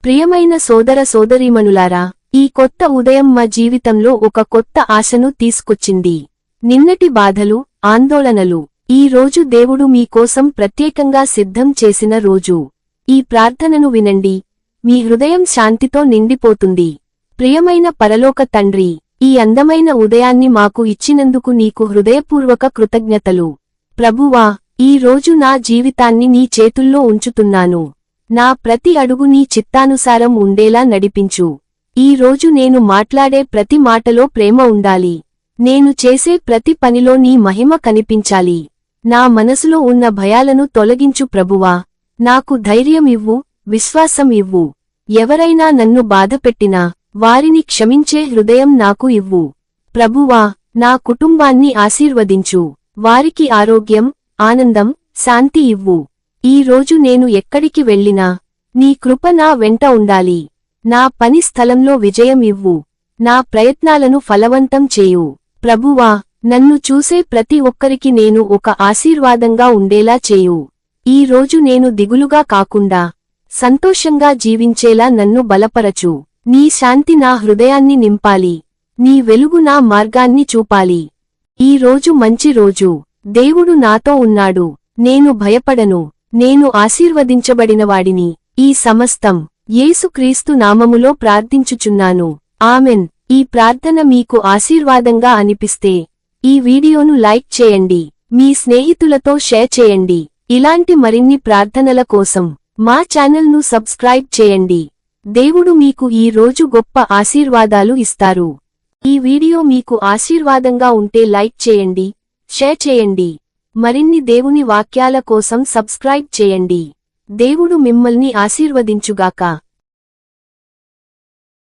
ప్రియమైన సోదర సోదరీమణులారా, ఈ కొత్త ఉదయం మా జీవితంలో ఒక కొత్త ఆశను తీసుకొచ్చింది. నిన్నటి బాధలు, ఆందోళనలు ఈ రోజు దేవుడు మీకోసం ప్రత్యేకంగా సిద్ధం చేసిన రోజు. ఈ ప్రార్థనను వినండి, మీ హృదయం శాంతితో నిండిపోతుంది. ప్రియమైన పరలోక తండ్రి, ఈ అందమైన ఉదయాన్ని మాకు ఇచ్చినందుకు నీకు హృదయపూర్వక కృతజ్ఞతలు. ప్రభువా, ఈ రోజు నా జీవితాన్ని నీ చేతుల్లో ఉంచుతున్నాను. నా ప్రతి అడుగు నీ చిత్తానుసారం ఉండేలా నడిపించు. ఈ రోజు నేను మాట్లాడే ప్రతి మాటలో ప్రేమ ఉండాలి. నేను చేసే ప్రతి పనిలో నీ మహిమ కనిపించాలి. నా మనసులో ఉన్న భయాలను తొలగించు ప్రభువా. నాకు ధైర్యం ఇవ్వు, విశ్వాసం ఇవ్వు. ఎవరైనా నన్ను బాధపెట్టినా వారిని క్షమించే హృదయం నాకు ఇవ్వు. ప్రభువా, నా కుటుంబాన్ని ఆశీర్వదించు. వారికి ఆరోగ్యం, ఆనందం, శాంతి ఇవ్వు. ఈ రోజు నేను ఎక్కడికి వెళ్ళినా నీ కృప నా వెంట ఉండాలి. నా పని స్థలంలో విజయం ఇవ్వు. నా ప్రయత్నాలను ఫలవంతం చేయు. ప్రభువా, నన్ను చూసే ప్రతి ఒక్కరికి నేను ఒక ఆశీర్వాదంగా ఉండేలా చేయు. ఈ రోజు నేను దిగులుగా కాకుండా సంతోషంగా జీవించేలా నన్ను బలపరచు. నీ శాంతి నా హృదయాన్ని నింపాలి. నీ వెలుగు నా మార్గాన్ని చూపాలి. ఈ రోజు మంచి రోజు. దేవుడు నాతో ఉన్నాడు. నేను భయపడను. నేను ఆశీర్వదించబడినవాడిని. ఈ సమస్తం యేసుక్రీస్తు నామములో ప్రార్థించుచున్నాను. ఆమెన్. ఈ ప్రార్థన మీకు ఆశీర్వాదంగా అనిపిస్తే ఈ వీడియోను లైక్ చేయండి. మీ స్నేహితులతో షేర్ చేయండి. ఇలాంటి మరిన్ని ప్రార్థనల కోసం మా ఛానల్ను సబ్స్క్రైబ్ చేయండి. దేవుడు మీకు ఈ రోజు గొప్ప ఆశీర్వాదాలు ఇస్తారు. ఈ వీడియో మీకు ఆశీర్వాదంగా ఉంటే లైక్ చేయండి, షేర్ చేయండి. మరిన్ని దేవుని వాక్యాల కోసం సబ్స్క్రైబ్ చేయండి. దేవుడు మిమ్మల్ని ఆశీర్వదించుగాక.